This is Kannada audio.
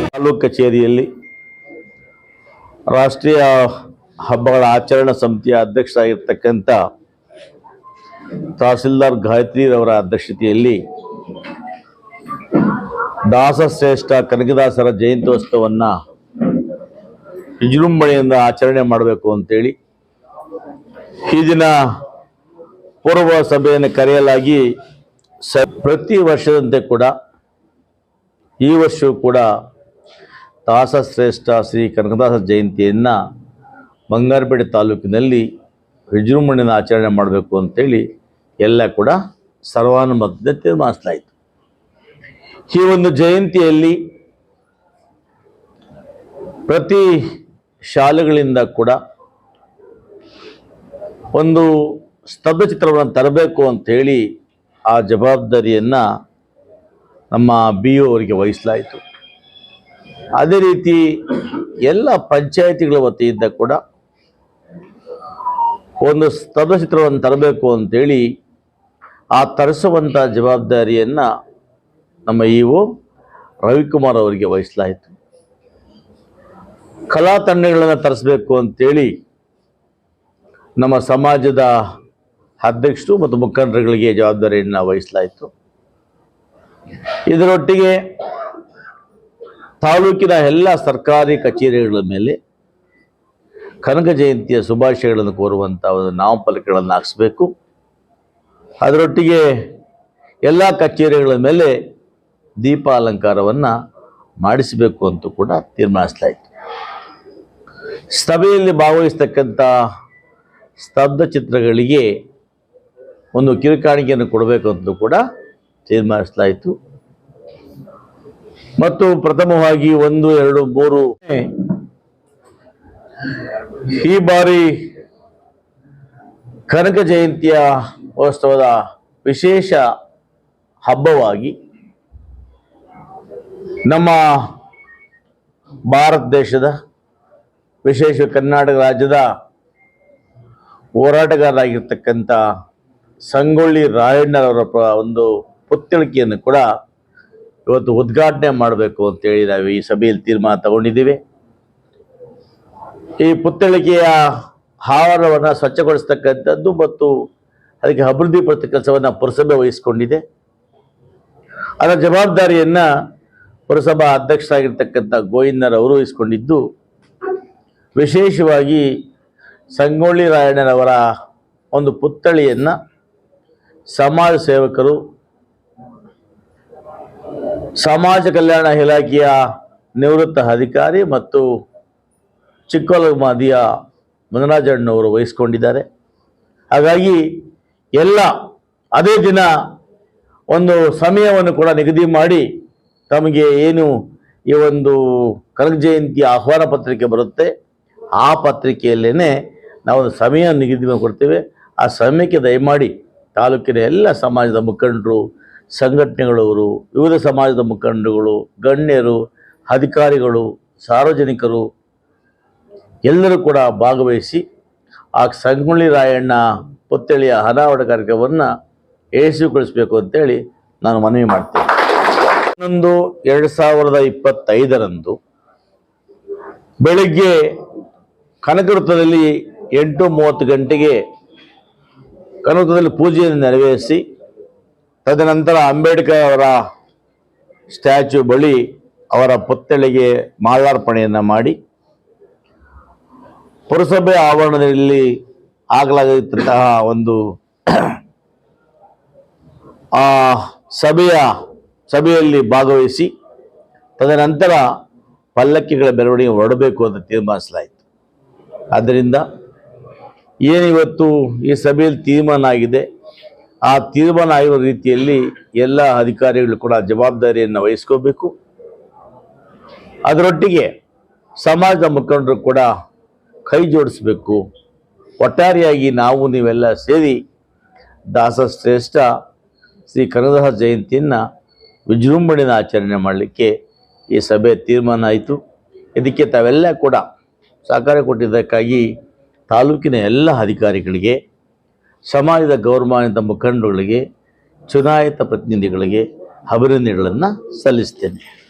ತಾಲೂಕು ಕಚೇರಿಯಲ್ಲಿ ರಾಷ್ಟ್ರೀಯ ಹಬ್ಬಗಳ ಆಚರಣಾ ಸಮಿತಿಯ ಅಧ್ಯಕ್ಷರಾಗಿರ್ತಕ್ಕಂಥ ತಹಸೀಲ್ದಾರ್ ಗಾಯತ್ರಿರವರ ಅಧ್ಯಕ್ಷತೆಯಲ್ಲಿ ದಾಸಶ್ರೇಷ್ಠ ಕನಕದಾಸರ ಜಯಂತ್ಯೋತ್ಸವವನ್ನು ವಿಜೃಂಭಣೆಯಿಂದ ಆಚರಣೆ ಮಾಡಬೇಕು ಅಂತೇಳಿ ಈ ದಿನ ಪೂರ್ವ ಸಭೆಯನ್ನು ಕರೆಯಲಾಗಿ ಪ್ರತಿ ವರ್ಷದಂತೆ ಕೂಡ ಈ ವರ್ಷವೂ ಕೂಡ ದಾಸಶ್ರೇಷ್ಠ ಶ್ರೀ ಕನಕದಾಸ ಜಯಂತಿಯನ್ನು ಬಂಗಾರಪೇಟೆ ತಾಲೂಕಿನಲ್ಲಿ ವಿಜೃಂಭಣೆಯಿಂದ ಆಚರಣೆ ಮಾಡಬೇಕು ಅಂತೇಳಿ ಎಲ್ಲ ಕೂಡ ಸರ್ವಾನುಮತದಿಂದ ತೀರ್ಮಾನಿಸಲಾಯಿತು. ಈ ಒಂದು ಜಯಂತಿಯಲ್ಲಿ ಪ್ರತಿ ಶಾಲೆಗಳಿಂದ ಕೂಡ ಒಂದು ಸ್ತಬ್ಧ ಚಿತ್ರವನ್ನು ತರಬೇಕು ಅಂಥೇಳಿ ಆ ಜವಾಬ್ದಾರಿಯನ್ನು ನಮ್ಮ BO ಅವರಿಗೆ ವಹಿಸಲಾಯಿತು. ಅದೇ ರೀತಿ ಎಲ್ಲ ಪಂಚಾಯಿತಿಗಳ ವತಿಯಿಂದ ಕೂಡ ಒಂದು ಸ್ತಬ್ಧ ಚಿತ್ರವನ್ನು ತರಬೇಕು ಅಂತೇಳಿ ಆ ತರಿಸುವಂಥ ಜವಾಬ್ದಾರಿಯನ್ನು ನಮ್ಮ EO ರವಿಕುಮಾರ್ ಅವರಿಗೆ ವಹಿಸಲಾಯಿತು. ಕಲಾ ತಂಡಗಳನ್ನು ತರಿಸಬೇಕು ಅಂತೇಳಿ ನಮ್ಮ ಸಮಾಜದ ಅಧ್ಯಕ್ಷರು ಮತ್ತು ಮುಖಂಡರುಗಳಿಗೆ ಜವಾಬ್ದಾರಿಯನ್ನು ವಹಿಸಲಾಯಿತು. ಇದರೊಟ್ಟಿಗೆ ತಾಲೂಕಿನ ಎಲ್ಲ ಸರ್ಕಾರಿ ಕಚೇರಿಗಳ ಮೇಲೆ ಕನಕ ಜಯಂತಿಯ ಶುಭಾಶಯಗಳನ್ನು ಕೋರುವಂಥ ಒಂದು ನಾಮಫಲಕಗಳನ್ನು ಹಾಕಿಸ್ಬೇಕು. ಅದರೊಟ್ಟಿಗೆ ಎಲ್ಲ ಕಚೇರಿಗಳ ಮೇಲೆ ದೀಪ ಅಲಂಕಾರವನ್ನು ಮಾಡಿಸಬೇಕು ಅಂತ ಕೂಡ ತೀರ್ಮಾನಿಸಲಾಯಿತು. ಸಭೆಯಲ್ಲಿ ಭಾಗವಹಿಸ್ತಕ್ಕಂಥ ಸ್ತಬ್ಧ ಚಿತ್ರಗಳಿಗೆ ಒಂದು ಕಿರುಕಾಣಿಕೆಯನ್ನು ಕೊಡಬೇಕು ಅಂತ ಕೂಡ ತೀರ್ಮಾನಿಸಲಾಯಿತು. ಮತ್ತು ಪ್ರಥಮವಾಗಿ 1, 2, 3 ಈ ಬಾರಿ ಕನಕ ಜಯಂತಿಯ ಉತ್ಸವದ ವಿಶೇಷ ಹಬ್ಬವಾಗಿ ನಮ್ಮ ಭಾರತ ದೇಶದ ವಿಶೇಷ ಕರ್ನಾಟಕ ರಾಜ್ಯದ ಹೋರಾಟಗಾರರಾಗಿರ್ತಕ್ಕಂಥ ಸಂಗೊಳ್ಳಿ ರಾಯಣ್ಣರವರ ಒಂದು ಪುತ್ಥಳಿಕೆಯನ್ನು ಕೂಡ ಇವತ್ತು ಉದ್ಘಾಟನೆ ಮಾಡಬೇಕು ಅಂತೇಳಿ ನಾವು ಈ ಸಭೆಯಲ್ಲಿ ತೀರ್ಮಾನ ತಗೊಂಡಿದ್ದೀವಿ. ಈ ಪುತ್ಥಳಿಕೆಯ ಆವರಣವನ್ನು ಸ್ವಚ್ಛಗೊಳಿಸ್ತಕ್ಕಂಥದ್ದು ಮತ್ತು ಅದಕ್ಕೆ ಅಭಿವೃದ್ಧಿ ಪಡಿಸ ಕೆಲಸವನ್ನು ಪುರಸಭೆ ವಹಿಸಿಕೊಂಡಿದೆ. ಅದರ ಜವಾಬ್ದಾರಿಯನ್ನು ಪುರಸಭಾ ಅಧ್ಯಕ್ಷರಾಗಿರ್ತಕ್ಕಂಥ ಗೋವಿಂದರವರು ವಹಿಸಿಕೊಂಡಿದ್ದು, ವಿಶೇಷವಾಗಿ ಸಂಗೊಳ್ಳಿ ರಾಯಣ್ಣನವರ ಒಂದು ಪುತ್ಥಳಿಯನ್ನು ಸಮಾಜ ಸೇವಕರು, ಸಮಾಜ ಕಲ್ಯಾಣ ಇಲಾಖೆಯ ನಿವೃತ್ತ ಅಧಿಕಾರಿ ಮತ್ತು ಚಿಕ್ಕೋಲಮಾದಿಯ ಮುನರಾಜಣ್ಣವರು ವಹಿಸಿಕೊಂಡಿದ್ದಾರೆ. ಹಾಗಾಗಿ ಎಲ್ಲ ಅದೇ ದಿನ ಒಂದು ಸಮಯವನ್ನು ಕೂಡ ನಿಗದಿ ಮಾಡಿ ತಮಗೆ ಏನು ಈ ಒಂದು ಕನಕ ಜಯಂತಿ ಆಹ್ವಾನ ಪತ್ರಿಕೆ ಬರುತ್ತೆ ಆ ಪತ್ರಿಕೆಯಲ್ಲೇ ನಾವೊಂದು ಸಮಯ ನಿಗದಿ ಕೊಡ್ತೇವೆ. ಆ ಸಮಯಕ್ಕೆ ದಯಮಾಡಿ ತಾಲೂಕಿನ ಎಲ್ಲ ಸಮಾಜದ ಮುಖಂಡರು, ಸಂಘಟನೆಗಳವರು, ವಿವಿಧ ಸಮಾಜದ ಮುಖಂಡರುಗಳು, ಗಣ್ಯರು, ಅಧಿಕಾರಿಗಳು, ಸಾರ್ವಜನಿಕರು ಎಲ್ಲರೂ ಕೂಡ ಭಾಗವಹಿಸಿ ಆ ಸಂಗೊಳ್ಳಿ ರಾಯಣ್ಣ ಪುತ್ಥಳಿಯ ಅನಾವರಣ ಕಾರ್ಯಕ್ರಮವನ್ನು ಯಶಸ್ವಿಗೊಳಿಸಬೇಕು ಅಂತೇಳಿ ನಾನು ಮನವಿ ಮಾಡ್ತೇನೆ. 11/2025 ಬೆಳಿಗ್ಗೆ ಕನಕವೃತ್ತದಲ್ಲಿ 8:30 ಗಂಟೆಗೆ ಕನಕವೃತ್ತದಲ್ಲಿ ಪೂಜೆಯನ್ನು ನೆರವೇರಿಸಿ ತದನಂತರ ಅಂಬೇಡ್ಕರ್ ಅವರ ಸ್ಟ್ಯಾಚ್ಯೂ ಬಳಿ ಅವರ ಪುತ್ಥಳಿಗೆ ಮಾಲಾರ್ಪಣೆಯನ್ನು ಮಾಡಿ ಪುರಸಭೆ ಆವರಣದಲ್ಲಿ ಆಗಲಾಗಿದ್ದಂತಹ ಒಂದು ಸಭೆಯಲ್ಲಿ ಭಾಗವಹಿಸಿ ತದನಂತರ ಪಲ್ಲಕ್ಕಿಗಳ ಮೆರವಣಿಗೆ ಹೊರಡಬೇಕು ಅಂತ ತೀರ್ಮಾನಿಸಲಾಯಿತು. ಆದ್ದರಿಂದ ಏನಿವತ್ತು ಈ ಸಭೆಯಲ್ಲಿ ತೀರ್ಮಾನ ಆಗಿದೆ, ಆ ತೀರ್ಮಾನ ಆಗಿರೋ ರೀತಿಯಲ್ಲಿ ಎಲ್ಲ ಅಧಿಕಾರಿಗಳು ಕೂಡ ಜವಾಬ್ದಾರಿಯನ್ನು ವಹಿಸ್ಕೋಬೇಕು. ಅದರೊಟ್ಟಿಗೆ ಸಮಾಜದ ಮುಖಂಡರು ಕೂಡ ಕೈ ಜೋಡಿಸಬೇಕು. ಒಟ್ಟಾರೆಯಾಗಿ ನಾವು ನೀವೆಲ್ಲ ಸೇರಿ ದಾಸಶ್ರೇಷ್ಠ ಶ್ರೀ ಕನಕದಾಸ ಜಯಂತಿಯನ್ನು ವಿಜೃಂಭಣೆಯಿಂದ ಆಚರಣೆ ಮಾಡಲಿಕ್ಕೆ ಈ ಸಭೆ ತೀರ್ಮಾನ ಆಯಿತು. ಇದಕ್ಕೆ ತಾವೆಲ್ಲ ಕೂಡ ಸಹಕಾರ ಕೊಟ್ಟಿದ್ದಕ್ಕಾಗಿ ತಾಲೂಕಿನ ಎಲ್ಲ ಅಧಿಕಾರಿಗಳಿಗೆ, ಸಮಾಜದ ಗೌರವಾನ್ವಿತ ಮುಖಂಡರುಗಳಿಗೆ ಚುನಾಯಿತ ಪ್ರತಿನಿಧಿಗಳಿಗೆ ಅಭಿನಂದನೆಗಳನ್ನು ಸಲ್ಲಿಸ್ತೇನೆ.